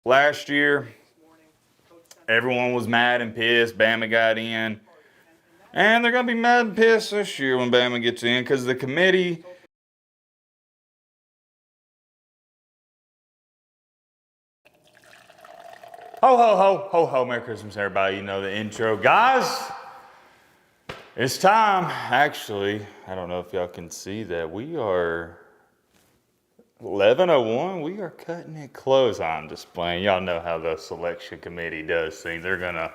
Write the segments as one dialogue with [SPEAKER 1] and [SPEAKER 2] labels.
[SPEAKER 1] Last year, everyone was mad and pissed. Bama got in. And they're going to be mad and pissed this year when Bama gets in because the committee. Ho, ho, ho, ho, ho. Merry Christmas, everybody. You know the intro. Guys, it's time. Actually, I don't know if y'all can see that. We are 11:01. We are cutting it close. I'm just playing. Y'all know how the selection committee does things. They're going to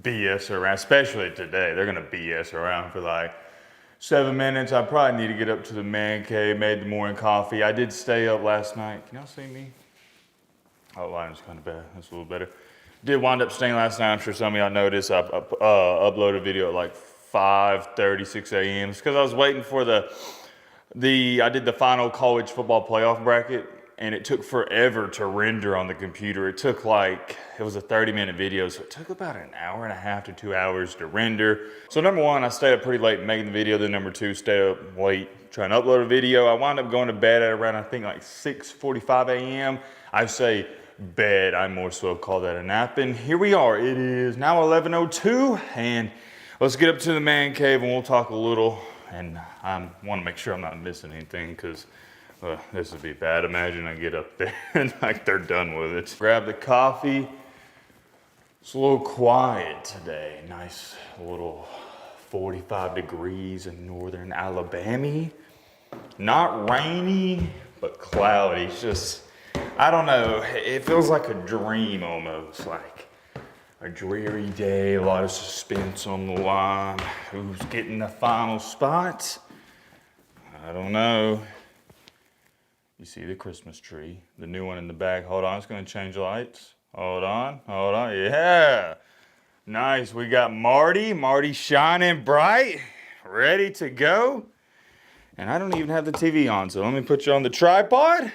[SPEAKER 1] BS around, especially today. They're going to BS around for like 7 minutes. I probably need to get up to the man cave, made the morning coffee. I did stay up last night. Can y'all see me? Oh, line's kind of bad. That's a little better. Did wind up staying last night. I'm sure some of y'all noticed. I uploaded a video at like 5:36 a.m. It's because I was waiting for I did the final college football playoff bracket, and it took forever to render on the computer. It was a 30-minute video, so it took about an hour and a half to 2 hours to render. So number one, I stayed up pretty late making the video. Then number two, stayed up late trying to upload a video. I wound up going to bed at around, I think, like 6:45 a.m. I say bed, I more so call that a nap. And here we are. It is now 11:02, and let's get up to the man cave and we'll talk a little. And I want to make sure I'm not missing anything because this would be bad. Imagine I get up there and like they're done with it. Grab the coffee. It's a little quiet today. Nice little 45 degrees in northern Alabama. Not rainy, but cloudy. It's just, I don't know. It feels like a dream almost, like a dreary day, a lot of suspense on the line. Who's getting the final spot? I don't know. You see the Christmas tree, the new one in the back. Hold on, it's gonna change the lights. Hold on, yeah. Nice, we got Marty shining bright, ready to go. And I don't even have the TV on, so let me put you on the tripod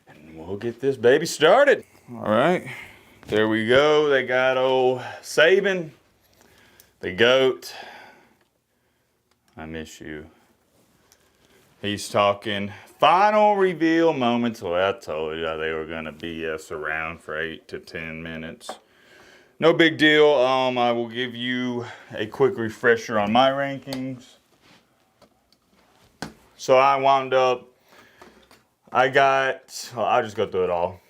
[SPEAKER 1] and we'll get this baby started. All right. There we go. They got old Saban, the GOAT. I miss you. He's talking final reveal moments. Well, I told you they were going to BS around for 8 to 10 minutes. No big deal. I will give you a quick refresher on my rankings. So I'll just go through it all.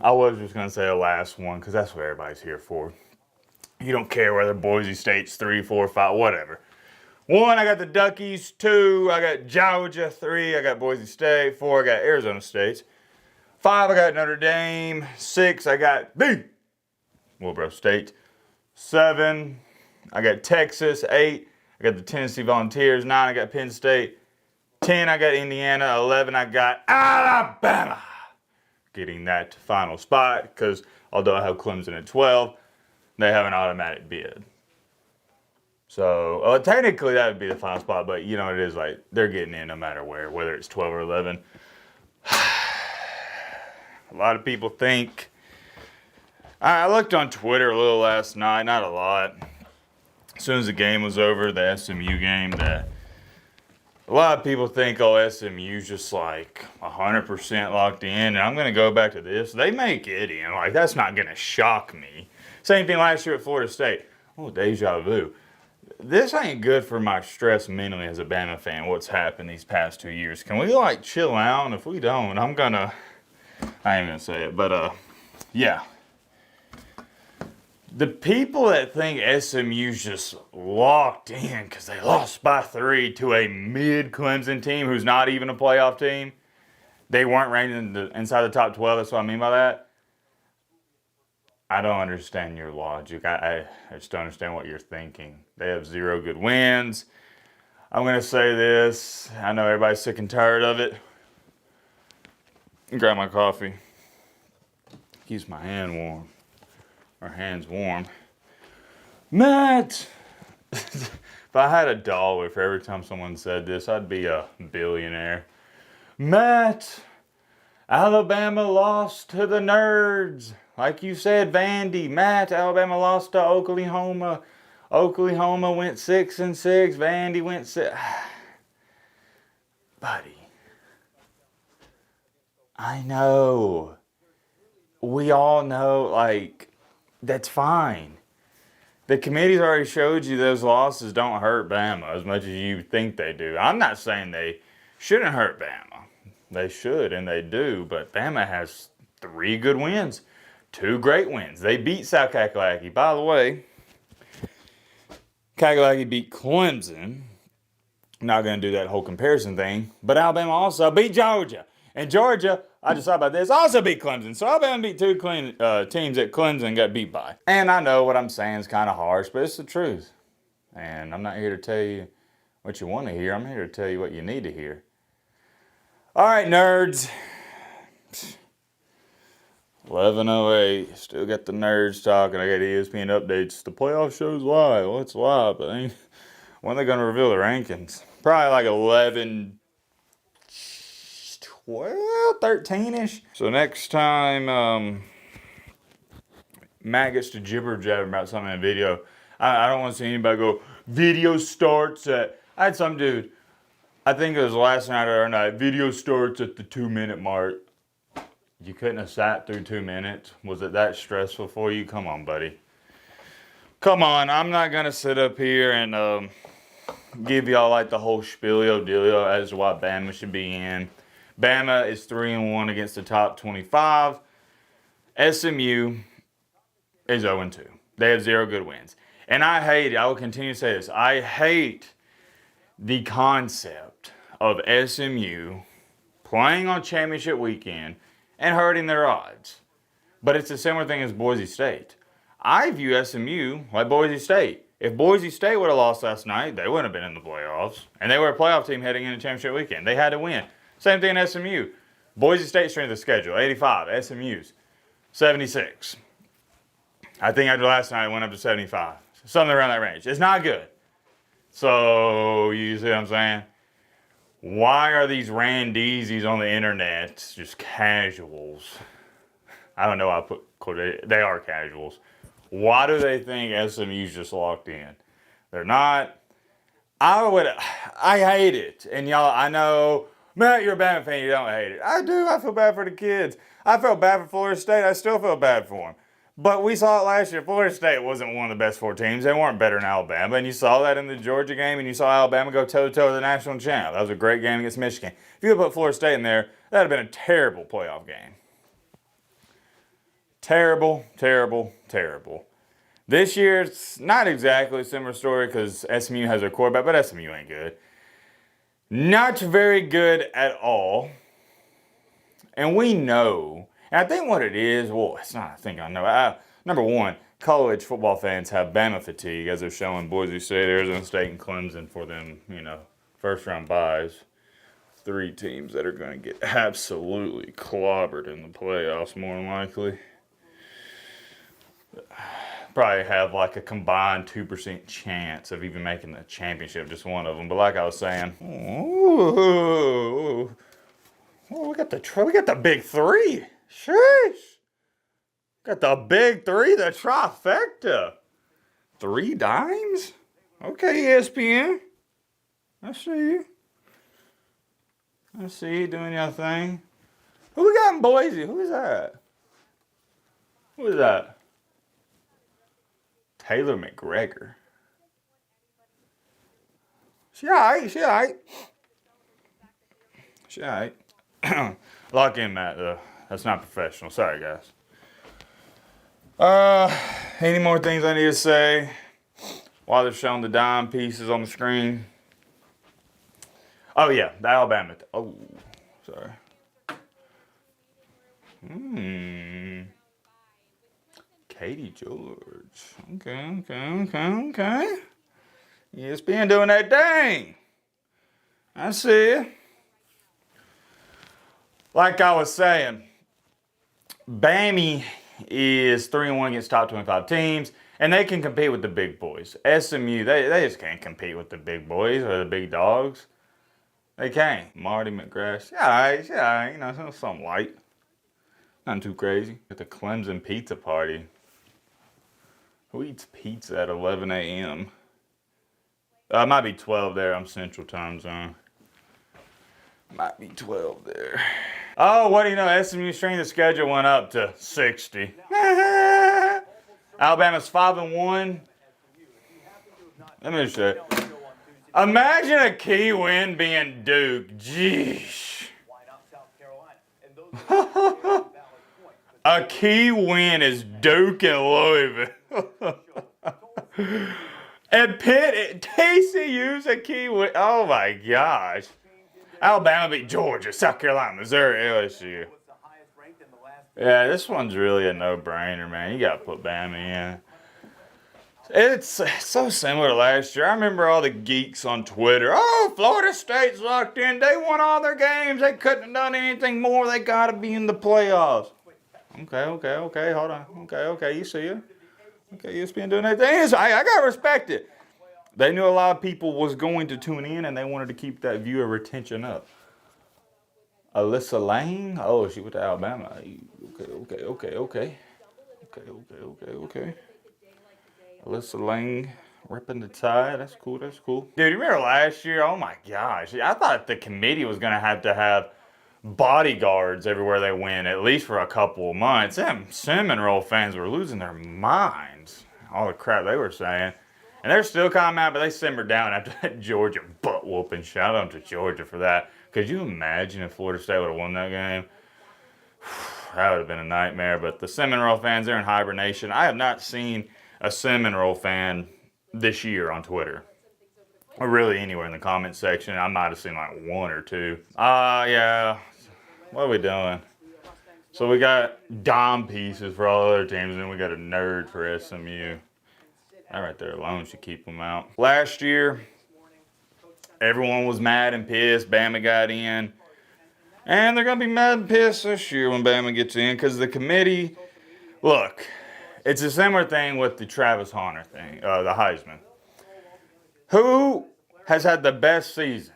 [SPEAKER 1] I was just going to say the last one because that's what everybody's here for. You don't care whether Boise State's 3, 4, 5, whatever. 1, I got the Duckies. 2, I got Georgia. 3, I got Boise State. 4, I got Arizona State. 5, I got Notre Dame. 6, I got Wilbur State. 7, I got Texas. 8, I got the Tennessee Volunteers. 9, I got Penn State. 10, I got Indiana. 11, I got Alabama. Getting that final spot because although I have Clemson at 12, they have an automatic bid. So technically that would be the final spot, but you know it is like they're getting in no matter whether it's 12 or 11. A lot of people think. I looked on Twitter a little last night, not a lot. As soon as the game was over, the SMU game, that a lot of people think, oh, SMU's just like 100% locked in. And I'm going to go back to this. They may get in. Like, that's not going to shock me. Same thing last year at Florida State. Oh, deja vu. This ain't good for my stress mentally as a Bama fan, what's happened these past 2 years. Can we, like, chill out? And if we don't, I ain't going to say it. But, yeah. The people that think SMU's just locked in because they lost by 3 to a mid-Clemson team who's not even a playoff team, they weren't ranked inside the top 12. That's what I mean by that. I don't understand your logic. I just don't understand what you're thinking. They have 0 good wins. I'm going to say this. I know everybody's sick and tired of it. Grab my coffee. Keeps my hand warm. Our hands warm. Matt! If I had $1 for every time someone said this, I'd be a billionaire. Matt! Alabama lost to the nerds. Like you said, Vandy. Matt, Alabama lost to Oklahoma. Oklahoma went 6-6. Vandy went 6. Buddy. I know. we all know, like, that's fine. The committee's already showed you those losses don't hurt Bama as much as you think they do. I'm not saying they shouldn't hurt Bama. They should, and they do, but Bama has 3 good wins, 2 great wins. They beat South Kakalaki. By the way, Kakalaki beat Clemson. I'm not going to do that whole comparison thing, but Alabama also beat Georgia. And Georgia, I just thought about this, also beat Clemson. So Alabama beat 2 teams that Clemson got beat by. And I know what I'm saying is kind of harsh, but it's the truth. And I'm not here to tell you what you want to hear. I'm here to tell you what you need to hear. All right, nerds. 11:08. Still got the nerds talking. I got ESPN updates. The playoff show's live. Well, it's live, but when are they going to reveal the rankings? Probably like 11, 12, 13-ish. So next time Matt gets to jibber jabber about something in a video, I don't want to see anybody go, video starts at... I had some dude, I think it was last night or night, video starts at the 2-minute mark. You couldn't have sat through 2 minutes? Was it that stressful for you? Come on, buddy. Come on, I'm not going to sit up here and give y'all like the whole spielio dealio as to why Bama should be in. Bama is 3-1 against the top 25. SMU is 0-2. They have 0 good wins. And I hate it. I will continue to say this. I hate the concept of SMU playing on championship weekend and hurting their odds. But it's a similar thing as Boise State. I view SMU like Boise State. If Boise State would have lost last night, they wouldn't have been in the playoffs. And they were a playoff team heading into championship weekend. They had to win. Same thing in SMU. Boise State strength of schedule, 85. SMU's 76. I think after last night, it went up to 75. Something around that range. It's not good. So, you see what I'm saying? Why are these randeezes on the internet just casuals? I don't know why I put quote. They are casuals. Why do they think SMU's just locked in? They're not. I hate it. And y'all, I know, Matt, you're a Bama fan, you don't hate it. I do. I feel bad for the kids. I felt bad for Florida State. I still feel bad for them. But we saw it last year. Florida State wasn't one of the best 4 teams. They weren't better than Alabama. And you saw that in the Georgia game, and you saw Alabama go toe-to-toe with the national champ. That was a great game against Michigan. If you had put Florida State in there, that would have been a terrible playoff game. Terrible, terrible, terrible. This year, it's not exactly a similar story because SMU has their quarterback, but SMU ain't good. Not very good at all. And we know... And I think what it is, well, it's not, I think I know. Number one, college football fans have Bama fatigue, as they're showing Boise State, Arizona State, and Clemson for them, first round buys. 3 teams that are going to get absolutely clobbered in the playoffs, more than likely. Probably have like a combined 2% chance of even making the championship, just one of them. But like I was saying, we got the big 3. Sheesh. Got the big 3, the trifecta. 3 dimes? Okay, ESPN. I see you. I see you doing your thing. Who we got in Boise? Who is that? Who is that? Taylor McGregor. She alright. She alright. Lock in, Matt, though. That's not professional. Sorry, guys. Any more things I need to say while they're showing the dime pieces on the screen? Oh, yeah. The Alabama. Oh, sorry. Katie George. Okay. ESPN doing that thing. I see you. Like I was saying, Bama is 3-1 against top 25 teams, and they can compete with the big boys. SMU, they just can't compete with the big boys or the big dogs. They can't. Marty McGrath, yeah, something light. Nothing too crazy. At the Clemson pizza party. Who eats pizza at 11 a.m.? It might be 12 there. I'm Central Time Zone. Might be 12 there. Oh, what do you know? SMU's strength of schedule went up to 60. Alabama's 5-1. Let me show you. Imagine a key win being Duke. Jeez. A key win is Duke and Louisville. And TCU's a key win. Oh my gosh. Alabama beat Georgia, South Carolina, Missouri, LSU. Yeah, this one's really a no-brainer, man. You got to put Bama in. It's so similar to last year. I remember all the geeks on Twitter. Oh, Florida State's locked in. They won all their games. They couldn't have done anything more. They got to be in the playoffs. Okay. Hold on. Okay. You see it. Okay, ESPN doing that thing. I got to respect it. They knew a lot of people was going to tune in, and they wanted to keep that viewer retention up. Alyssa Lang? Oh, she went to Alabama. Okay. Alyssa Lang ripping the tie. That's cool. Dude, you remember last year? Oh my gosh. I thought the committee was going to have bodyguards everywhere they went, at least for a couple of months. Them Seminole fans were losing their minds. All the crap they were saying. And they're still kind of mad, but they simmered down after that Georgia butt whooping. Shout out to Georgia for that. Could you imagine if Florida State would have won that game? That would have been a nightmare. But the Seminole fans, they're in hibernation. I have not seen a Seminole fan this year on Twitter. Or really anywhere in the comment section. I might have seen like one or two. Yeah. What are we doing? So we got dime pieces for all other teams, and then we got a nerd for SMU. That right there alone should keep them out. Last year, everyone was mad and pissed. Bama got in. And they're going to be mad and pissed this year when Bama gets in because the committee, look, it's a similar thing with the Travis Hunter thing, the Heisman. Who has had the best season?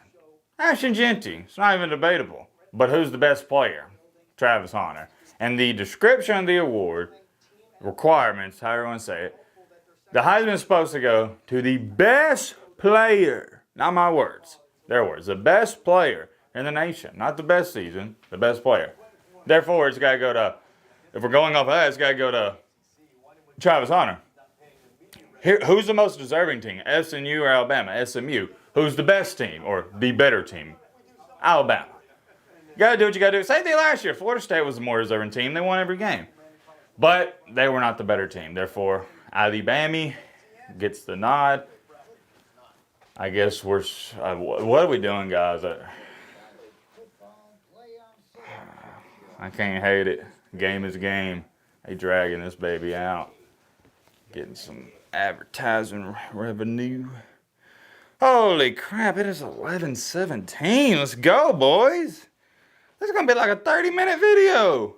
[SPEAKER 1] Ashton Jeanty. It's not even debatable. But who's the best player? Travis Hunter. And the description of the award, requirements, however you want to say it, the Heisman is supposed to go to the best player. Not my words. Their words. The best player in the nation. Not the best season. The best player. Therefore, it's got to go to, if we're going off of that, it's got to go to Travis Hunter. Here, who's the most deserving team? SMU or Alabama? SMU. Who's the best team or the better team? Alabama. You got to do what you got to do. Same thing last year. Florida State was the more deserving team. They won every game. But they were not the better team. Therefore, Alabama gets the nod. I guess we're... what are we doing, guys? I can't hate it. Game is game. They dragging this baby out. Getting some advertising revenue. Holy crap, it is 11:17. Let's go, boys. This is going to be like a 30-minute video.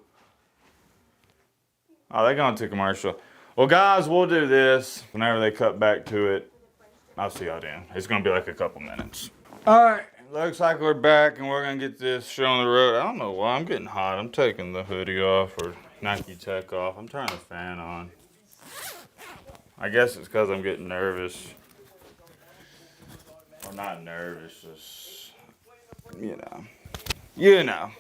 [SPEAKER 1] Oh, they're going to commercial. Well, guys, we'll do this whenever they cut back to it. I'll see y'all then. It's going to be like a couple minutes. All right. Looks like we're back, and we're going to get this show on the road. I don't know why. I'm getting hot. I'm taking the hoodie off or Nike Tech off. I'm turning the fan on. I guess it's because I'm getting nervous. Or not nervous, just, you know. You know.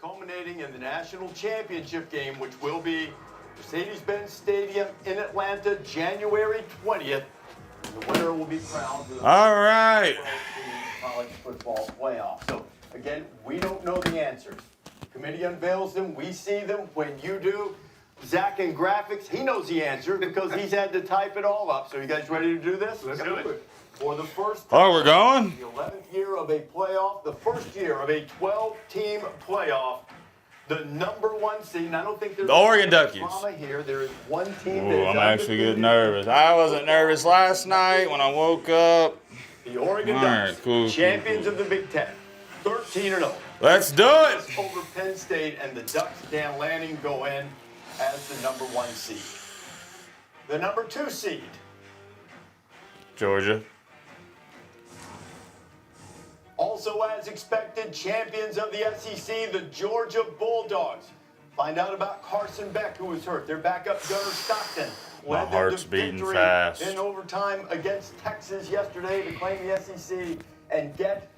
[SPEAKER 2] Culminating in the national championship game, which will be Mercedes-Benz Stadium in Atlanta, January 20th. The winner will be crowned.
[SPEAKER 1] All right.
[SPEAKER 2] College football playoff. So, again, we don't know the answers. The committee unveils them. We see them when you do. Zach in graphics, he knows the answer because he's had to type it all up. So, you guys ready to do this?
[SPEAKER 3] Let's do it.
[SPEAKER 2] For the first time,
[SPEAKER 1] Oh, we're going?
[SPEAKER 2] the 11th year of a playoff, the first year of a 12-team playoff, the number one seed, and I don't think there's
[SPEAKER 1] The Oregon Duckies.
[SPEAKER 2] drama here. There is one team that
[SPEAKER 1] Ooh,
[SPEAKER 2] is
[SPEAKER 1] I'm actually
[SPEAKER 2] undefeated.
[SPEAKER 1] getting nervous. I wasn't nervous last night when I woke up.
[SPEAKER 2] The Oregon
[SPEAKER 1] All right,
[SPEAKER 2] Ducks,
[SPEAKER 1] cool,
[SPEAKER 2] champions of the Big Ten, 13-0.
[SPEAKER 1] Let's do it.
[SPEAKER 2] Over Penn State, and the Ducks, Dan Lanning, go in as the number one seed. The number two seed,
[SPEAKER 1] Georgia.
[SPEAKER 2] Also, as expected, champions of the SEC, the Georgia Bulldogs. Find out about Carson Beck, who was hurt. Their backup, Gunnar Stockton,
[SPEAKER 1] My
[SPEAKER 2] led them
[SPEAKER 1] heart's
[SPEAKER 2] to
[SPEAKER 1] beating
[SPEAKER 2] victory
[SPEAKER 1] fast.
[SPEAKER 2] in overtime against Texas yesterday to claim the SEC and get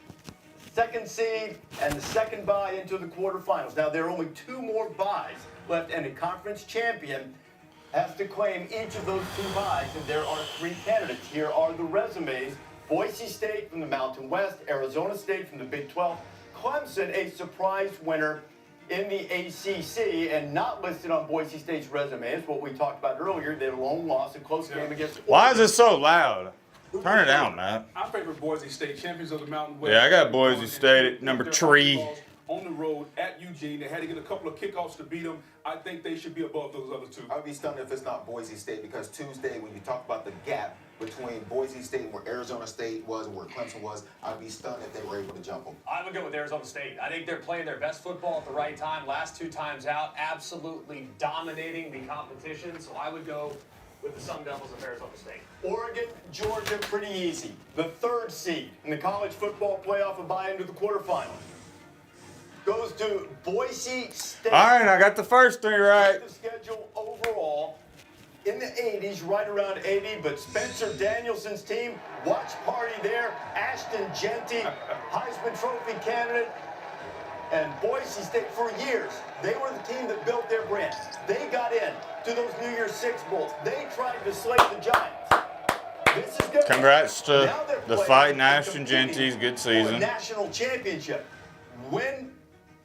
[SPEAKER 2] second seed and the second bye into the quarterfinals. Now, there are only 2 more byes left, and a conference champion has to claim each of those 2 byes, and there are 3 candidates. Here are the resumes. Boise State from the Mountain West, Arizona State from the Big 12, Clemson, a surprise winner in the ACC, and not listed on Boise State's resume is what we talked about earlier, their lone loss, a close game against Oregon.
[SPEAKER 1] Why is it so loud? Turn it down, Matt.
[SPEAKER 3] I favor Boise State, champions of the Mountain West.
[SPEAKER 1] Yeah, I got Boise State at number 3.
[SPEAKER 3] On the road at Eugene, they had to get a couple of kickoffs to beat them. I think they should be above those other 2.
[SPEAKER 4] I would be stunned if it's not Boise State, because Tuesday, when you talk about the gap between Boise State and where Arizona State was and where Clemson was, I'd be stunned if they were able to jump them.
[SPEAKER 5] I would go with Arizona State. I think they're playing their best football at the right time. Last 2 times out, absolutely dominating the competition. So I would go with the Sun Devils of Arizona State.
[SPEAKER 2] Oregon, Georgia, pretty easy. The 3rd seed in the college football playoff and bye into the quarterfinals goes to Boise State.
[SPEAKER 1] All right, I got the first 3 right.
[SPEAKER 2] The schedule overall in the 80s, right around 80, but Spencer Danielson's team, watch party there. Ashton Genty, Heisman Trophy candidate, and Boise State for years. They were the team that built their brand. They got in to those New Year's Six bowls. They tried to slay the Giants. This is good.
[SPEAKER 1] Congrats to
[SPEAKER 2] Now they're
[SPEAKER 1] the
[SPEAKER 2] playing
[SPEAKER 1] fighting
[SPEAKER 2] and
[SPEAKER 1] Ashton
[SPEAKER 2] competing
[SPEAKER 1] Genty's. Good
[SPEAKER 2] for a
[SPEAKER 1] season.
[SPEAKER 2] national championship. Win,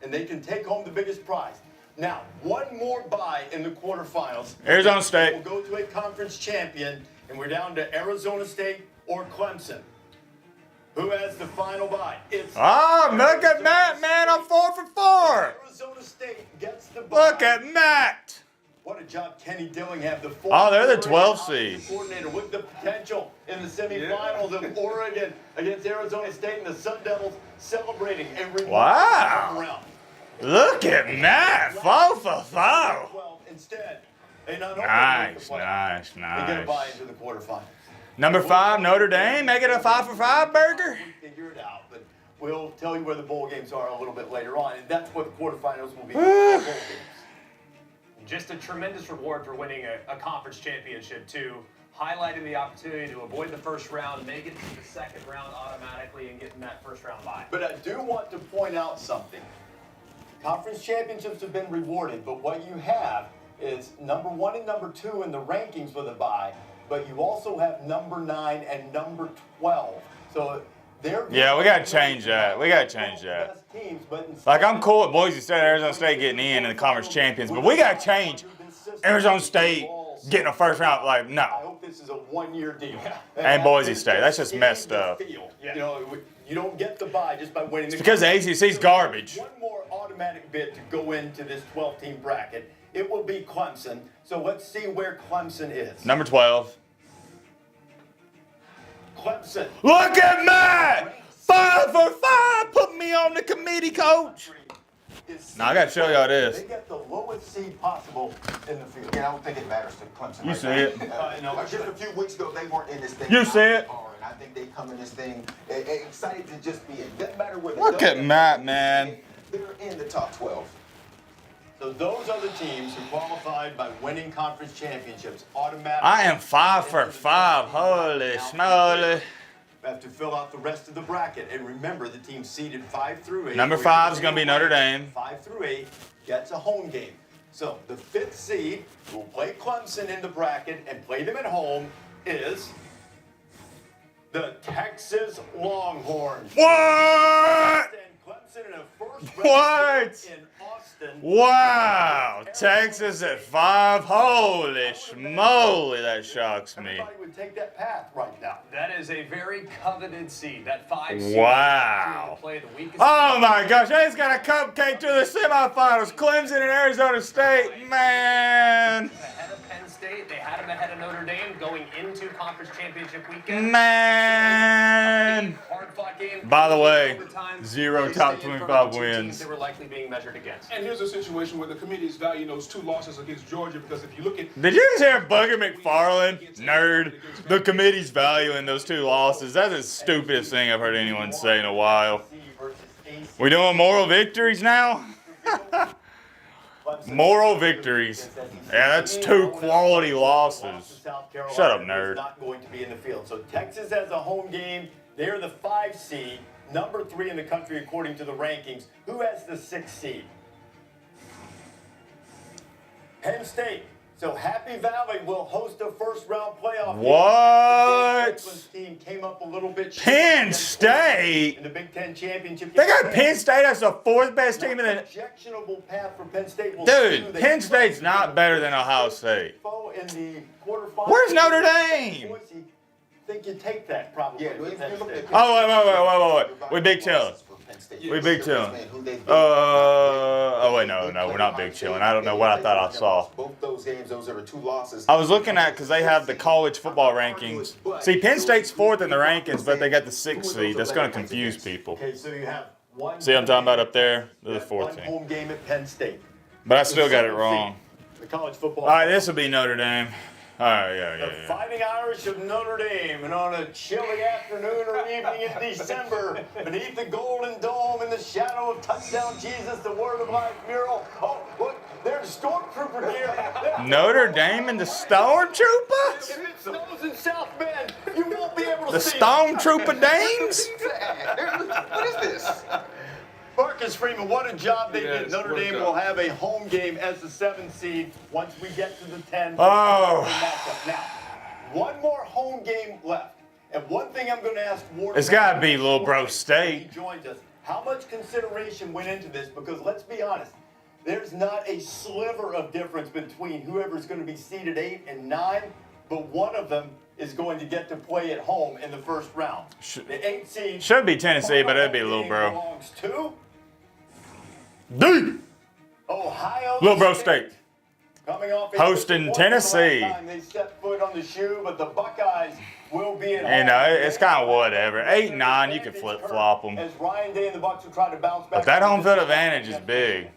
[SPEAKER 2] and they can take home the biggest prize. Now, 1 more bye in the quarterfinals.
[SPEAKER 1] Arizona State.
[SPEAKER 2] We'll go to a conference champion, and we're down to Arizona State or Clemson. Who has the final bye? It's
[SPEAKER 1] Oh, look at Matt, man. I'm 4 for 4.
[SPEAKER 2] Arizona State gets the bye.
[SPEAKER 1] Look at Matt.
[SPEAKER 2] What a job Kenny Dillingham, the
[SPEAKER 1] Oh, they're the
[SPEAKER 2] 12
[SPEAKER 1] 12 seed.
[SPEAKER 2] coordinator, with the potential in the semifinals of Oregon against Arizona State, and the Sun Devils celebrating a remarkable
[SPEAKER 1] Wow.
[SPEAKER 2] turnaround.
[SPEAKER 1] Look at Matt. 4 for 4.
[SPEAKER 2] 12 instead. They not only make
[SPEAKER 1] Nice,
[SPEAKER 2] the playoffs,
[SPEAKER 1] nice,
[SPEAKER 2] they get a bye
[SPEAKER 1] nice.
[SPEAKER 2] into the quarterfinals.
[SPEAKER 1] Number 5, Notre Dame. Make it a 5 for 5 burger.
[SPEAKER 2] We'll figure it out, but we'll tell you where the bowl games are a little bit later on, and that's what the quarterfinals will be.
[SPEAKER 1] Woo.
[SPEAKER 2] Bowl games.
[SPEAKER 5] Just a tremendous reward for winning a conference championship, too. Highlighting the opportunity to avoid the first round, make it to the second round automatically, and getting that first round bye.
[SPEAKER 2] But I do want to point out something. Conference championships have been rewarded, but what you have is number 1 and number 2 in the rankings with a bye, but you also have number 9 and number 12. So they're
[SPEAKER 1] Yeah, we got to change that. We got to change that.
[SPEAKER 2] best teams, but
[SPEAKER 1] Like, I'm cool with Boise State and Arizona State getting in and the conference champions, but we got to change Arizona State getting a first round. Like,
[SPEAKER 2] I
[SPEAKER 1] no.
[SPEAKER 2] hope this is a 1-year deal.
[SPEAKER 1] And Boise State. That's just messed up.
[SPEAKER 2] You know, you don't get the bye just by winning the
[SPEAKER 1] Because the ACC's garbage.
[SPEAKER 2] One more automatic bid to go into this 12-team bracket. It will be Clemson. So let's see where Clemson is.
[SPEAKER 1] Number 12.
[SPEAKER 2] Clemson.
[SPEAKER 1] Look at Matt! 5 for 5. Put me on the committee, coach. Now I got to show y'all this.
[SPEAKER 2] They get the lowest seed possible in the field.
[SPEAKER 4] Again, I don't think it matters to Clemson.
[SPEAKER 1] You
[SPEAKER 4] right
[SPEAKER 1] see
[SPEAKER 4] now.
[SPEAKER 1] it.
[SPEAKER 2] No,
[SPEAKER 4] Just a few weeks ago, they weren't in this thing.
[SPEAKER 1] You see it.
[SPEAKER 4] And I think they come in this thing excited to just be in. Doesn't matter where they
[SPEAKER 1] Look
[SPEAKER 4] go.
[SPEAKER 1] at Matt, man.
[SPEAKER 4] They're in the top 12.
[SPEAKER 2] So those are the teams who qualified by winning conference championships automatically.
[SPEAKER 1] I am 5 for 5. Holy smoly.
[SPEAKER 2] We have to fill out the rest of the bracket. And remember, the team seeded 5 through 8.
[SPEAKER 1] Number 5 is going to be Notre Dame.
[SPEAKER 2] 5 through 8 gets a home game. So the 5th seed who will play Clemson in the bracket and play them at home is the Texas Longhorns.
[SPEAKER 1] What?
[SPEAKER 2] And Clemson in a first round
[SPEAKER 1] What?
[SPEAKER 2] in Austin.
[SPEAKER 1] Wow. Texas at 5. Holy schmoly. That shocks me.
[SPEAKER 2] Everybody would take that path right now.
[SPEAKER 5] That is a very coveted seed. That 5 seed.
[SPEAKER 1] Wow.
[SPEAKER 5] To play the weakest.
[SPEAKER 1] Oh my gosh, they just got a cupcake to the semifinals. Clemson and Arizona State, man.
[SPEAKER 5] Ahead of Penn State, they had them ahead of Notre Dame going into conference championship weekend.
[SPEAKER 1] Man.
[SPEAKER 5] Hard-fought game.
[SPEAKER 1] By the way,
[SPEAKER 5] Overtime.
[SPEAKER 1] 0
[SPEAKER 5] They
[SPEAKER 1] top
[SPEAKER 5] stayed in front
[SPEAKER 1] 25
[SPEAKER 5] of 2
[SPEAKER 1] wins.
[SPEAKER 5] teams they were likely being measured against. And
[SPEAKER 3] here's a situation where the committee is valuing those 2 losses against Georgia because if you look at
[SPEAKER 1] Did you just hear Booger McFarland? Nerd. The committee's valuing those 2 losses. That's the stupidest thing I've heard anyone say in a while. We doing moral victories now? Moral victories. Yeah, that's 2 quality losses. Shut up, nerd.
[SPEAKER 2] Not going to be in the field. So Texas has a home game. They're the 5 seed, number 3 in the country according to the rankings. Who has the 6 seed? Penn State. So Happy Valley will host a first-round playoff game.
[SPEAKER 1] What?
[SPEAKER 2] Franklin's team came up a little bit short
[SPEAKER 1] Penn State?
[SPEAKER 2] in the Big Ten championship.
[SPEAKER 1] They got Penn State as the 4th best team in the...
[SPEAKER 2] Objectionable path for Penn State.
[SPEAKER 1] Dude, Penn State's not better than Ohio State.
[SPEAKER 2] In the quarterfinals.
[SPEAKER 1] Where's Notre Dame?
[SPEAKER 2] Boise, think you take that probably.
[SPEAKER 4] Yeah,
[SPEAKER 2] with Penn State.
[SPEAKER 1] Oh, wait. We Big Chillin'. We Big Chillin'. Oh, wait, no, we're not Big Chillin'. I don't know what I thought I saw.
[SPEAKER 4] Both those games, those are 2 losses.
[SPEAKER 1] I was looking at, because they have the college football rankings. See, Penn State's 4th in the rankings, but they got the 6th seed. That's going to confuse people.
[SPEAKER 2] Okay, so you have one.
[SPEAKER 1] See what I'm talking about up there? They're the
[SPEAKER 2] you have
[SPEAKER 1] 4th
[SPEAKER 2] one
[SPEAKER 1] team.
[SPEAKER 2] home game at Penn State.
[SPEAKER 1] But I still got it wrong.
[SPEAKER 2] The college football.
[SPEAKER 1] All right, this will be Notre Dame. All right,
[SPEAKER 2] The
[SPEAKER 1] yeah.
[SPEAKER 2] Fighting Irish of Notre Dame, and on a chilly afternoon or evening in December, beneath the Golden Dome, in the shadow of Touchdown Jesus, the Word of Life mural. Oh, look, there's Stormtrooper here.
[SPEAKER 1] Notre Dame and the Stormtroopers?
[SPEAKER 2] If it snows in South Bend, you won't be able to
[SPEAKER 1] The
[SPEAKER 2] see
[SPEAKER 1] Stormtrooper Dames?
[SPEAKER 4] What is this?
[SPEAKER 2] Marcus Freeman, what a job they did.
[SPEAKER 3] Yes,
[SPEAKER 2] Notre
[SPEAKER 3] what a
[SPEAKER 2] Dame
[SPEAKER 3] job.
[SPEAKER 2] will have a home game as the 7th seed once we get to the 10.
[SPEAKER 1] Oh.
[SPEAKER 2] Matchup. Now, one more home game left. And one thing I'm going to ask Ward.
[SPEAKER 1] It's gotta be Little Bro State.
[SPEAKER 2] He joins us. How much consideration went into this? Because let's be honest, there's not a sliver of difference between whoever's going to be seeded 8 and 9, but one of them is going to get to play at home in the first round. The 8th seed
[SPEAKER 1] Should be Tennessee, but it'd be Little Bro.
[SPEAKER 2] belongs to
[SPEAKER 1] Dude!
[SPEAKER 2] Ohio
[SPEAKER 1] Little Bro State.
[SPEAKER 2] coming off a
[SPEAKER 1] Hosting
[SPEAKER 2] disappointing
[SPEAKER 1] Tennessee.
[SPEAKER 2] last time they set foot on the shoe, but the Buckeyes will be at
[SPEAKER 1] You
[SPEAKER 2] home.
[SPEAKER 1] know, it's kind of whatever. 8 and 9, you can flip-flop them.
[SPEAKER 2] As Ryan Day and the Bucs will try to bounce back.
[SPEAKER 1] But that home field advantage is big.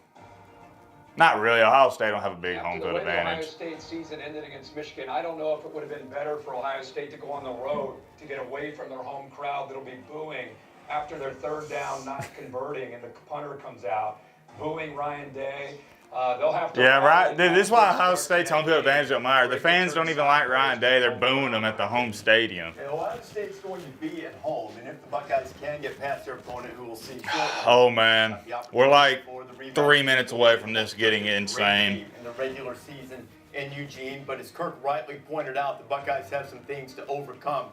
[SPEAKER 1] Not really. Ohio State don't have a big home
[SPEAKER 6] After the
[SPEAKER 1] field
[SPEAKER 6] way the Ohio
[SPEAKER 1] advantage.
[SPEAKER 6] State season ended against Michigan, I don't know if it would have been better for Ohio State to go on the road to get away from their home crowd that'll be booing after their 3rd down, not converting, and the punter comes out, booing Ryan Day. They'll have to.
[SPEAKER 1] Yeah, right. Dude, this is why Ohio State's home field advantage don't matter. The fans don't even like Ryan Day. They're booing him at the home stadium.
[SPEAKER 2] And Ohio State's going to be at home, and if the Buckeyes can get past their opponent, who will see shortly.
[SPEAKER 1] Oh, man. We're like 3 minutes away from this getting insane.
[SPEAKER 2] In the regular season in Eugene, but as Kirk rightly pointed out, the Buckeyes have some things to overcome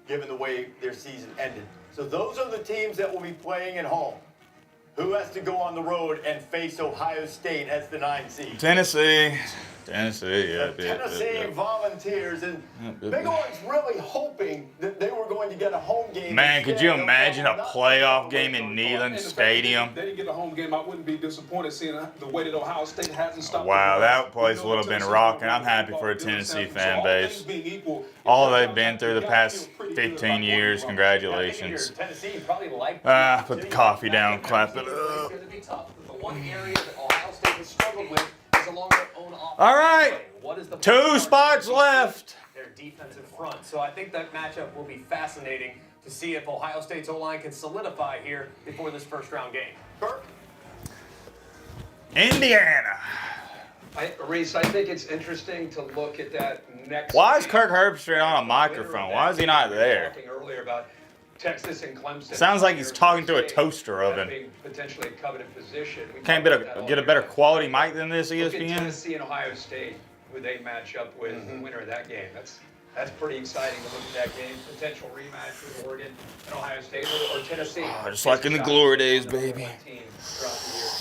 [SPEAKER 2] given the way their season ended. So those are the teams that will be playing at home. Who has to go on the road and face Ohio State as the 9 seed?
[SPEAKER 1] Tennessee, yeah.
[SPEAKER 2] Tennessee Volunteers, and Bighorn's really hoping that they were going to get a home game.
[SPEAKER 1] Man, could
[SPEAKER 2] instead
[SPEAKER 1] you
[SPEAKER 2] of
[SPEAKER 1] imagine a
[SPEAKER 2] not
[SPEAKER 1] playoff
[SPEAKER 2] playing
[SPEAKER 1] game in
[SPEAKER 2] on
[SPEAKER 1] Neyland
[SPEAKER 3] And the fact
[SPEAKER 1] Stadium?
[SPEAKER 3] that They didn't get a home game. I wouldn't be disappointed seeing the way that Ohio State hasn't stopped.
[SPEAKER 1] Wow,
[SPEAKER 3] the run.
[SPEAKER 1] that place
[SPEAKER 3] You know,
[SPEAKER 1] would have been
[SPEAKER 3] Tennessee
[SPEAKER 1] rocking. I'm
[SPEAKER 3] football
[SPEAKER 1] happy for a
[SPEAKER 3] doing
[SPEAKER 1] Tennessee
[SPEAKER 3] something.
[SPEAKER 1] fan
[SPEAKER 3] So all
[SPEAKER 1] base.
[SPEAKER 3] things being equal,
[SPEAKER 1] All
[SPEAKER 3] if
[SPEAKER 1] they've been through the
[SPEAKER 3] you gotta
[SPEAKER 1] past
[SPEAKER 3] feel pretty good
[SPEAKER 1] 15
[SPEAKER 3] about
[SPEAKER 1] years.
[SPEAKER 3] what
[SPEAKER 1] Congratulations.
[SPEAKER 5] Tennessee probably like.
[SPEAKER 1] Put the coffee down, clap it
[SPEAKER 5] It's
[SPEAKER 1] up.
[SPEAKER 5] going to be tough. The one area that Ohio State has struggled with is along their own offense.
[SPEAKER 1] All right.
[SPEAKER 5] What is the
[SPEAKER 1] 2 spots left.
[SPEAKER 5] Their defensive front. So I think that matchup will be fascinating to see if Ohio State's O-line can solidify here before this first round game.
[SPEAKER 2] Kirk?
[SPEAKER 1] Indiana.
[SPEAKER 6] Reese, I think it's interesting to look at that next.
[SPEAKER 1] Why is
[SPEAKER 6] game.
[SPEAKER 1] Kirk Herbstreit on a microphone? Why is he not there?
[SPEAKER 6] Talking earlier about Texas and Clemson.
[SPEAKER 1] Sounds like he's talking through a toaster oven.
[SPEAKER 6] Being potentially a coveted position. We
[SPEAKER 1] Can't
[SPEAKER 6] talked about that
[SPEAKER 1] get a
[SPEAKER 6] all
[SPEAKER 1] better
[SPEAKER 6] year.
[SPEAKER 1] quality mic than this,
[SPEAKER 6] Look at
[SPEAKER 1] ESPN?
[SPEAKER 6] Tennessee and Ohio State, who they match up with, the winner of that game. That's pretty exciting to look at that game. Potential rematch with Oregon and Ohio State or Tennessee.
[SPEAKER 1] Just like in the glory days, baby.
[SPEAKER 6] Team throughout the year.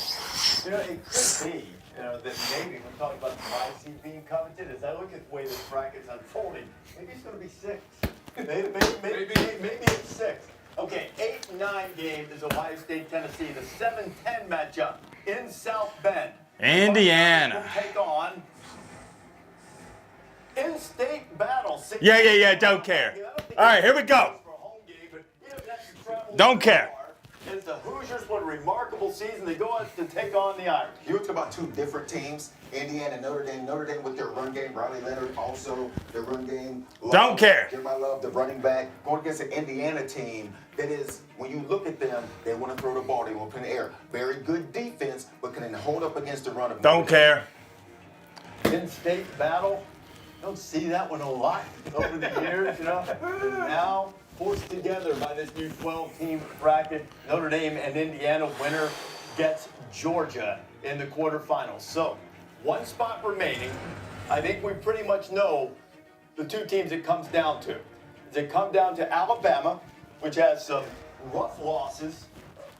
[SPEAKER 2] You know, it could be, that maybe we're talking about the 5 seed being coveted. As I look at the way this bracket's unfolding, maybe it's going to be 6. Maybe it's 6. Okay, 8-9 game is Ohio State, Tennessee. The 7-10 matchup in South Bend.
[SPEAKER 1] Indiana.
[SPEAKER 2] Will take on in-state battle.
[SPEAKER 1] Yeah, don't care. All right, here we go. Don't care.
[SPEAKER 2] this. The Hoosiers, what a remarkable season. They go out to take on the Irish.
[SPEAKER 4] You talk about two different teams, Indiana and Notre Dame. Notre Dame with their run game, Riley Leonard also their run game.
[SPEAKER 1] Don't care.
[SPEAKER 4] Jeremiah Love, the running back, going against an Indiana team that is, when you look at them, they want to throw the ball, they want to put in the air. Very good defense, but can hold up against the run of
[SPEAKER 1] Don't care.
[SPEAKER 2] Penn State battle. Don't see that one a lot over the years, you know. And now forced together by this new 12-team bracket. Notre Dame and Indiana winner gets Georgia in the quarterfinals. So, one spot remaining. I think we pretty much know the two teams it comes down to. Does it come down to Alabama, which has some rough losses,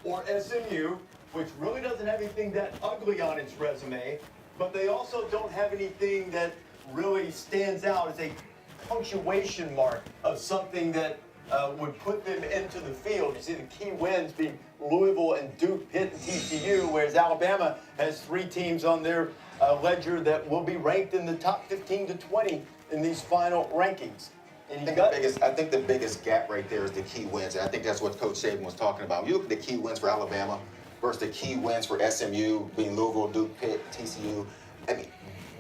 [SPEAKER 2] or SMU, which really doesn't have anything that ugly on its resume, but they also don't have anything that really stands out as a punctuation mark of something that would put them into the field. You see the key wins being Louisville and Duke, Pitt, and TCU, whereas Alabama has 3 teams on their ledger that will be ranked in the top 15 to 20 in these final rankings. And
[SPEAKER 4] I think the biggest gap right there is the key wins. And I think that's what Coach Saban was talking about. You look at the key wins for Alabama versus the key wins for SMU, being Louisville, Duke, Pitt, TCU. I mean,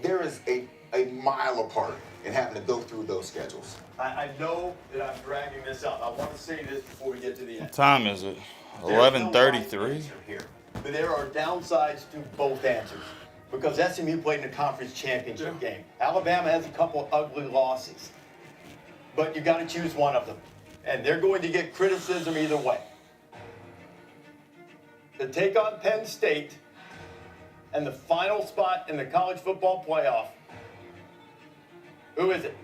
[SPEAKER 4] there is a mile apart in having to go through those schedules.
[SPEAKER 2] I know that I'm dragging this up. I want to say this before we get to the end.
[SPEAKER 1] What time is it?
[SPEAKER 2] There's no right
[SPEAKER 1] 11:33.
[SPEAKER 2] answer here, but there are downsides to both answers because SMU played in a conference championship game. Alabama has a couple ugly losses, but you got to choose one of them, and they're going to get criticism either way. To take on Penn State and the final spot in the college football playoff, who is it?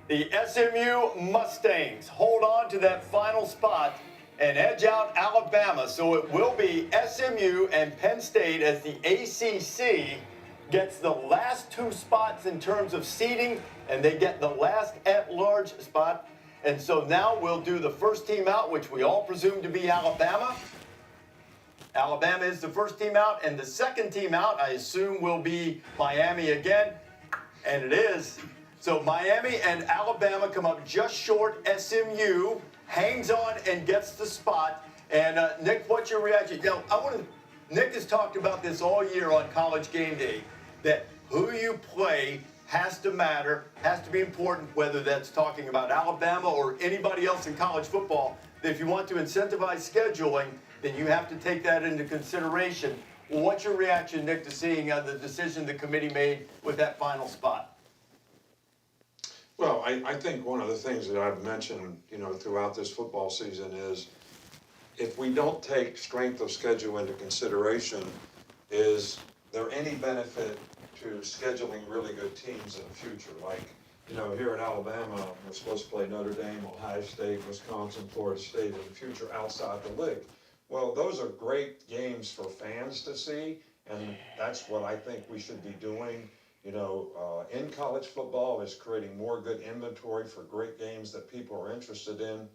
[SPEAKER 2] The SMU Mustangs hold on to that final spot and edge out Alabama. So it will be SMU and Penn State as the ACC gets the last 2 spots in terms of seeding, and they get the last at-large spot. And so now we'll do the first team out, which we all presume to be Alabama. Alabama is the first team out, and the second team out, I assume, will be Miami again. And it is. So Miami and Alabama come up just short. SMU hangs on and gets the spot. And Nick, what's your reaction? You know, Nick has talked about this all year on College Game Day, that who you play has to matter, has to be important, whether that's talking about Alabama or anybody else in college football. That if you want to incentivize scheduling, then you have to take that into consideration. What's your reaction, Nick, to seeing the decision the committee made with that final spot?
[SPEAKER 7] Well, I think one of the things that I've mentioned, throughout this football season is if we don't take strength of schedule into consideration, is there any benefit to scheduling really good teams in the future? Like, here in Alabama, we're supposed to play Notre Dame, Ohio State, Wisconsin, Florida State in the future outside the league. Well, those are great games for fans to see, and that's what I think we should be doing. In college football is creating more good inventory for great games that people are interested in.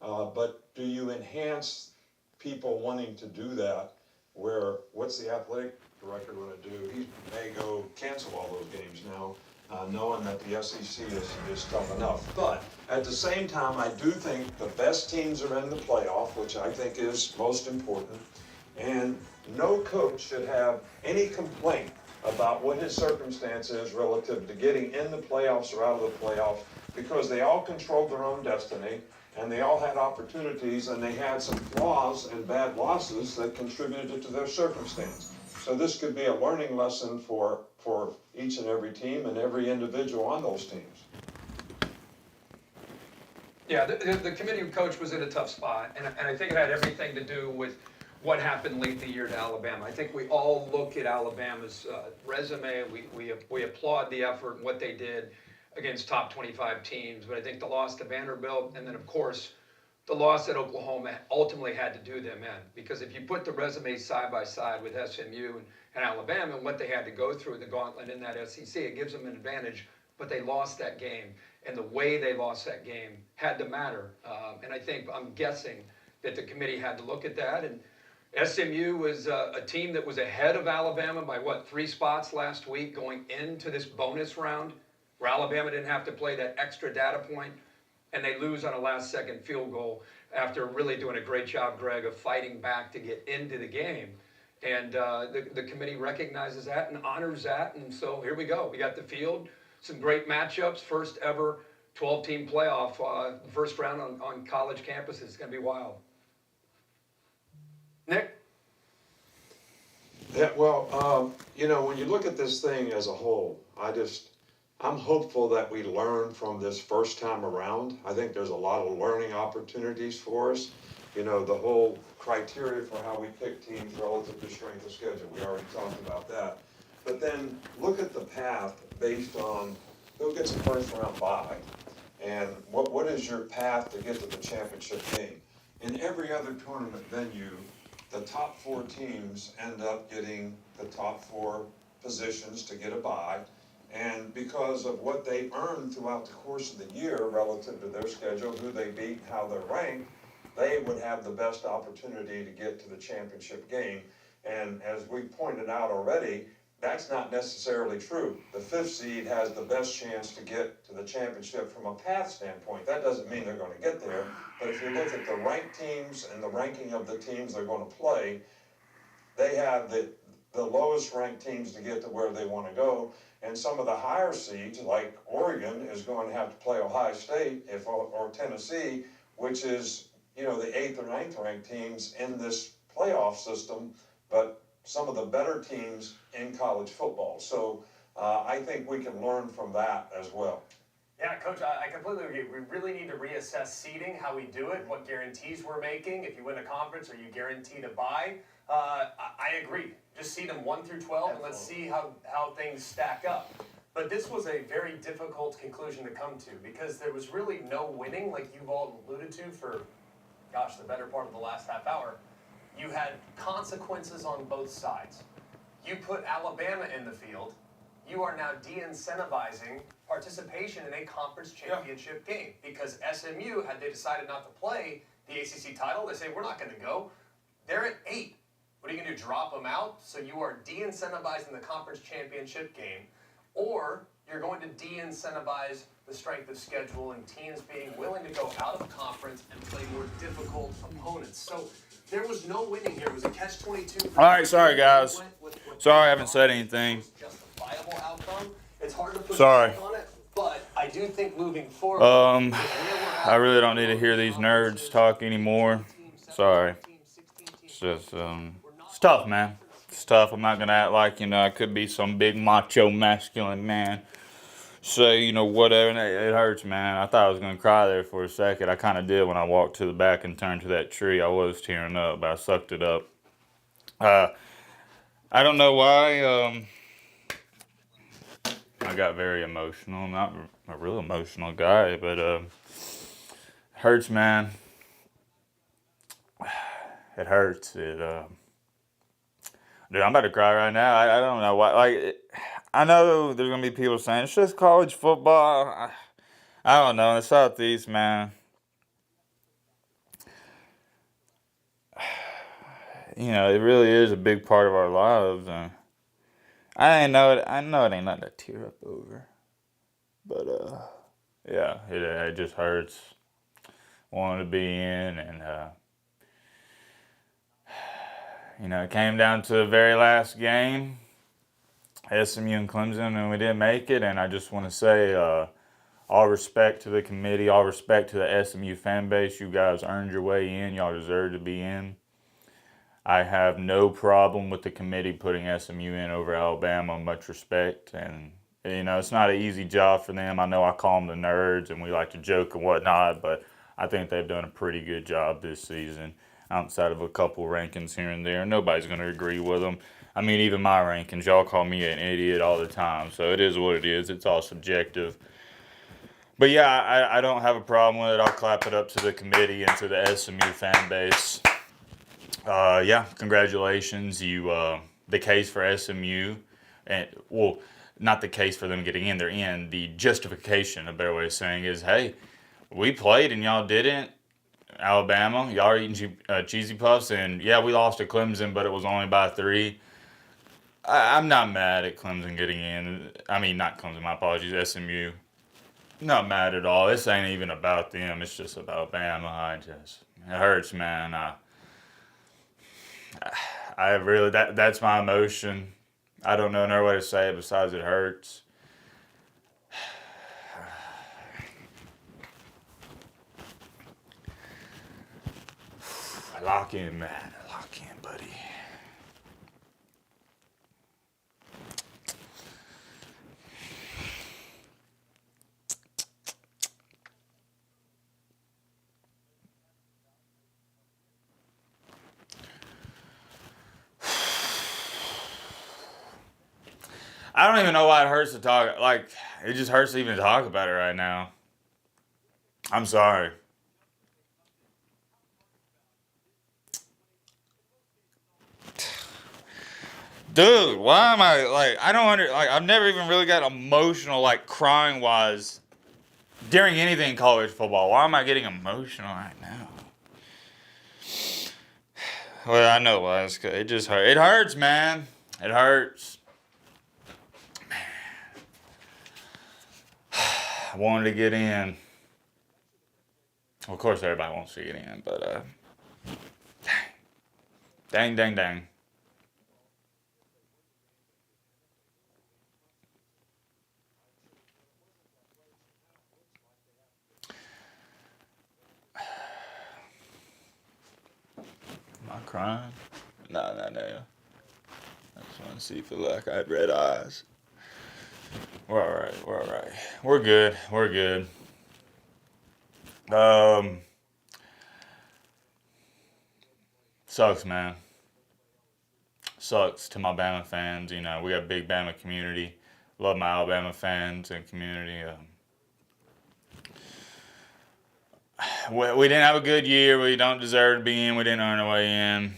[SPEAKER 7] But do you enhance people wanting to do that? What's the athletic director going to do? He may go cancel all those games now, knowing that the SEC is tough enough. But at the same time, I do think the best teams are in the playoff, which I think is most important. And no coach should have any complaint about what his circumstance is relative to getting in the playoffs or out of the playoffs, because they all controlled their own destiny, and they all had opportunities, and they had some flaws and bad losses that contributed to their circumstance. So this could be a learning lesson for each and every team and every individual on those teams.
[SPEAKER 6] Yeah, the committee coach was in a tough spot, and I think it had everything to do with what happened late in the year to Alabama. I think we all look at Alabama's resume. We applaud the effort and what they did against top 25 teams. But I think the loss to Vanderbilt, and then of course the loss at Oklahoma, ultimately had to do them in. Because if you put the resumes side by side with SMU and Alabama and what they had to go through in the gauntlet in that SEC, it gives them an advantage. But they lost that game, and the way they lost that game had to matter. And I think, I'm guessing that the committee had to look at that. And SMU was a team that was ahead of Alabama by 3 spots last week going into this bonus round, where Alabama didn't have to play that extra data point. and they lose on a last-second field goal after really doing a great job, Greg, of fighting back to get into the game. And the committee recognizes that and honors that. And so here we go. We got the field, some great matchups, first ever 12-team playoff, first round on college campuses. It's going to be wild.
[SPEAKER 2] Nick?
[SPEAKER 7] Yeah, well, when you look at this thing as a whole, I'm hopeful that we learn from this first time around. I think there's a lot of learning opportunities for us. The whole criteria for how we pick teams relative to strength of schedule, we already talked about that. But then look at the path based on who gets a first round bye and what is your path to get to the championship game. In every other tournament venue, the top 4 teams end up getting the top 4 positions to get a bye. And because of what they earned throughout the course of the year relative to their schedule, who they beat, how they're ranked, they would have the best opportunity to get to the championship game. And as we pointed out already, that's not necessarily true. The 5th seed has the best chance to get to the championship from a path standpoint. That doesn't mean they're going to get there. But if you look at the ranked teams and the ranking of the teams they're going to play, they have the lowest ranked teams to get to where they want to go. And some of the higher seeds, like Oregon, is going to have to play Ohio State or Tennessee, which is, the 8th or 9th ranked teams in this playoff system, but some of the better teams in college football. So I think we can learn from that as well.
[SPEAKER 5] Yeah, Coach, I completely agree. We really need to reassess seeding, how we do it, what guarantees we're making. If you win a conference, are you guaranteed a bye? I agree. Just seed them 1 through 12, and let's see how things stack up. But this was a very difficult conclusion to come to because there was really no winning, like you've all alluded to, for, the better part of the last half hour. You had consequences on both sides. You put Alabama in the field. You are now de-incentivizing participation in a conference championship game because SMU, had they decided not to play the ACC title, they say, we're not going to go. They're at 8. What are you going to do, drop them out? So you are de-incentivizing the conference championship game, or you're going to de-incentivize the strength of schedule and teams being willing to go out of conference and play more difficult opponents. So there was no winning here. It was a catch-22.
[SPEAKER 1] All right, sorry, guys. Sorry I haven't said anything.
[SPEAKER 5] Justifiable outcome. It's hard to put
[SPEAKER 1] Sorry.
[SPEAKER 5] on it, but I do think moving forward.
[SPEAKER 1] I really don't need to hear these nerds talk anymore. Sorry. It's just, it's tough, man. It's tough. I'm not gonna act like, I could be some big macho masculine man. Say, whatever. And it hurts, man. I thought I was gonna cry there for a second. I kind of did when I walked to the back and turned to that tree. I was tearing up, but I sucked it up. I don't know why. I got very emotional. I'm not a real emotional guy, but hurts, man. It hurts. Dude, I'm about to cry right now. I don't know why. I know there's gonna be people saying it's just college football. I don't know. In the Southeast, man. It really is a big part of our lives. I know it ain't nothing to tear up over. But, yeah, it just hurts wanting to be in. And, it came down to the very last game, SMU and Clemson, and we didn't make it. And I just want to say all respect to the committee, all respect to the SMU fan base. You guys earned your way in. Y'all deserve to be in. I have no problem with the committee putting SMU in over Alabama, much respect. And, it's not an easy job for them. I know I call them the nerds and we like to joke and whatnot, but I think they've done a pretty good job this season. Outside of a couple rankings here and there, nobody's going to agree with them. I mean, even my rankings, y'all call me an idiot all the time. So it is what it is. It's all subjective. But yeah, I don't have a problem with it. I'll clap it up to the committee and to the SMU fan base. Yeah, congratulations. The case for SMU, and not the case for them getting in, they're in. The justification, a better way of saying, is, hey, we played and y'all didn't. Alabama, y'all are eating cheesy puffs, and yeah, we lost to Clemson, but it was only by 3. I'm not mad at Clemson getting in. I mean, not Clemson, my apologies, SMU. not mad at all. This ain't even about them. It's just about Bama. It hurts, man. I really, that's my emotion. I don't know another way to say it besides it hurts. Lock in, man. Lock in, buddy. I don't even know why it hurts to talk. Like, it just hurts to even talk about it right now. I'm sorry. Dude, why am I, like, I don't I've never even really got emotional, like, crying wise during anything in college football. Why am I getting emotional right now? Well, I know why. It just hurts. It hurts, man. It hurts. Man. I wanted to get in. Well, of course, everybody wants to get in, but, dang. Dang. Am I crying? No. I just want to see if it looked like I had red eyes. We're alright. We're good. Sucks, man. Sucks to my Bama fans. You know, we got a big Bama community. Love my Alabama fans and community. We didn't have a good year. We don't deserve to be in. We didn't earn our way in.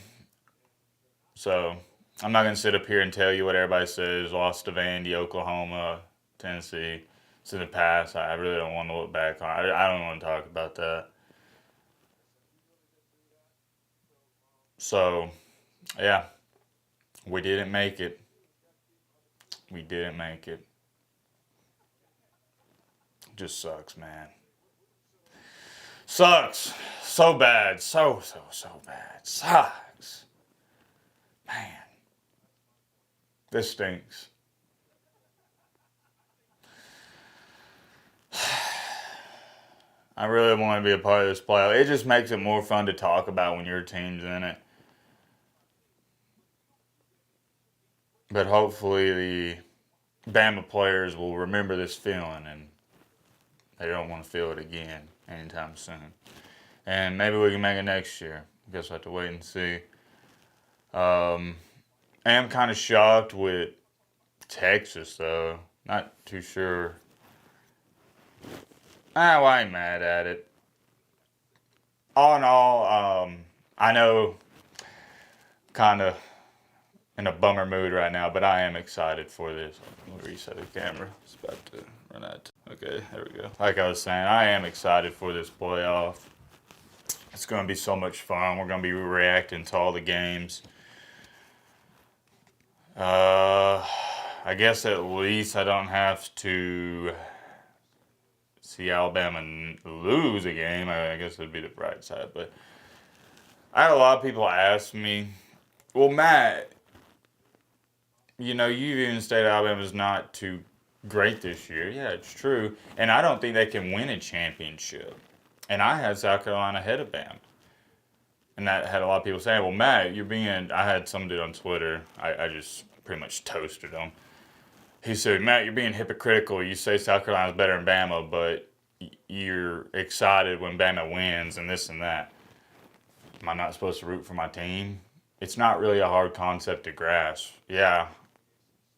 [SPEAKER 1] So I'm not going to sit up here and tell you what everybody says. Lost to Vandy, Oklahoma, Tennessee. It's in the past. I really don't want to look back on it. I don't want to talk about that. So, yeah. We didn't make it. Just sucks, man. Sucks. So bad. So bad. Sucks. Man. This stinks. I really want to be a part of this playoff. It just makes it more fun to talk about when your team's in it. But hopefully the Bama players will remember this feeling and they don't want to feel it again anytime soon. And maybe we can make it next year. I guess we'll have to wait and see. I am kind of shocked with Texas, though. Not too sure. Well, I ain't mad at it. All in all, I know kind of in a bummer mood right now, but I am excited for this. Let me reset the camera. It's about to run out. Okay, there we go. Like I was saying, I am excited for this playoff. It's going to be so much fun. We're going to be reacting to all the games. I guess at least I don't have to see Alabama lose a game. I guess it would be the bright side. But I had a lot of people ask me, well, Matt, you know, you've even stated Alabama's not too great this year. Yeah, it's true. And I don't think they can win a championship. And I had South Carolina ahead of Bama. And that had a lot of people saying, well, Matt, I had some dude on Twitter. I just pretty much toasted him. He said, Matt, you're being hypocritical. You say South Carolina's better than Bama, but you're excited when Bama wins and this and that. Am I not supposed to root for my team? It's not really a hard concept to grasp. Yeah,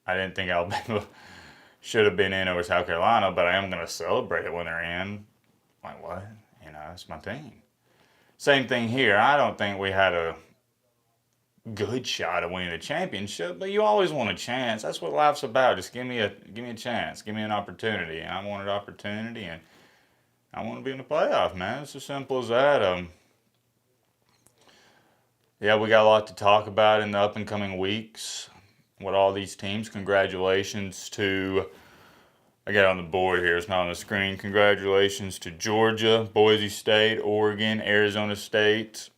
[SPEAKER 1] I didn't think Alabama should have been in over South Carolina, but I am going to celebrate it when they're in. Like, what? You know, it's my team. Same thing here. I don't think we had a good shot of winning the championship, but you always want a chance. That's what life's about. Just give me a chance. Give me an opportunity. And I wanted opportunity, and I want to be in the playoff, man. It's as simple as that. Yeah, we got a lot to talk about in the up and coming weeks with all these teams. Congratulations to I got it on the board here. It's not on the screen. Congratulations to Georgia, Boise State, Oregon, Arizona State,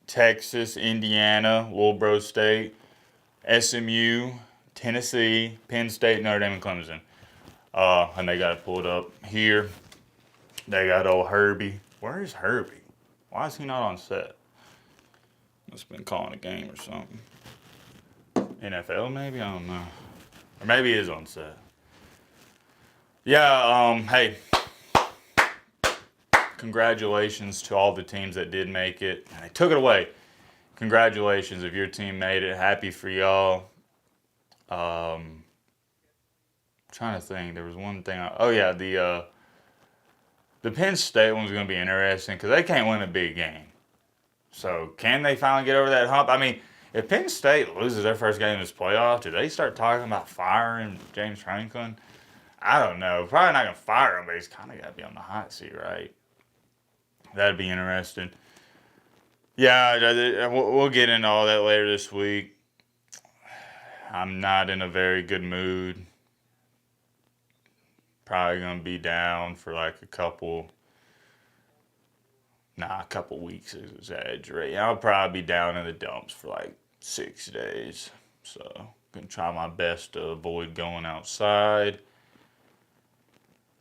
[SPEAKER 1] Texas, Indiana, Wilbur State, SMU, Tennessee, Penn State, Notre Dame, and Clemson. And they got it pulled up here. They got old Herbie. Where is Herbie? Why is he not on set? Must have been calling a game or something. NFL maybe? I don't know. Or maybe he is on set. Yeah, hey. Congratulations to all the teams that did make it. And they took it away. Congratulations if your team made it. Happy for y'all. Trying to think. There was one thing. Oh, yeah, the Penn State one's going to be interesting because they can't win a big game. So can they finally get over that hump? I mean, if Penn State loses their first game in this playoff, do they start talking about firing James Franklin? I don't know. Probably not going to fire him, but he's kind of got to be on the hot seat, right? That'd be interesting. Yeah, we'll get into all that later this week. I'm not in a very good mood. Probably going to be down for like a couple weeks is exaggerating. I'll probably be down in the dumps for like 6 days. So, going to try my best to avoid going outside.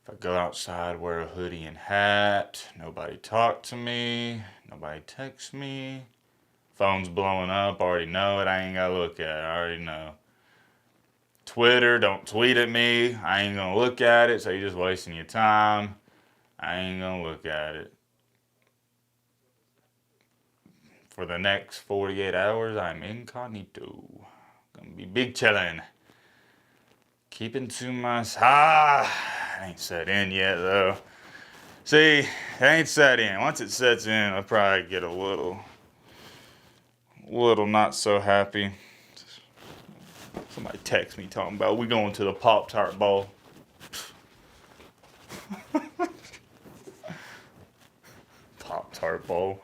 [SPEAKER 1] If I go outside, wear a hoodie and hat. Nobody talk to me. Nobody text me. Phone's blowing up. I already know it. I ain't got to look at it. I already know. Twitter, don't tweet at me. I ain't going to look at it, so you're just wasting your time. I ain't going to look at it. For the next 48 hours, I'm incognito. Gonna be big chillin'. Keeping to myself. It ain't set in yet, though. See, it ain't set in. Once it sets in, I'll probably get a little not so happy. Somebody text me talking about we going to the Pop-Tart Bowl. Pop-Tart Bowl.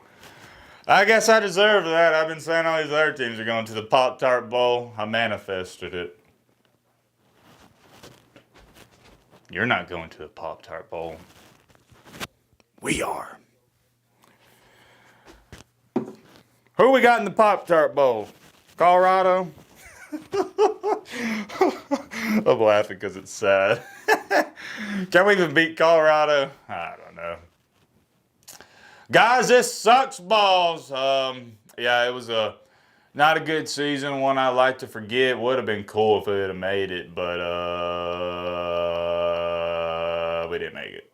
[SPEAKER 1] I guess I deserve that. I've been saying all these other teams are going to the Pop-Tart Bowl. I manifested it. You're not going to the Pop-Tart Bowl. We are. Who we got in the Pop-Tart Bowl? Colorado? I'm laughing because it's sad. Can we even beat Colorado? I don't know. Guys, this sucks balls. Yeah, it was not a good season, one I like to forget. Would have been cool if we would have made it, but we didn't make it.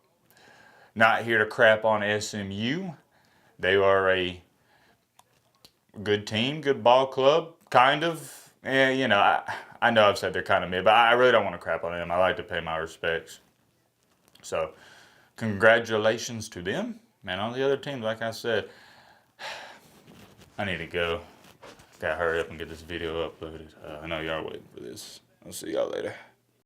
[SPEAKER 1] Not here to crap on SMU. They are a good team, good ball club, kind of. And, you know, I know I've said they're kind of mid, but I really don't want to crap on them. I like to pay my respects. So, congratulations to them. Man, on the other teams, like I said, I need to go. Gotta hurry up and get this video uploaded. I know y'all waiting for this. I'll see y'all later.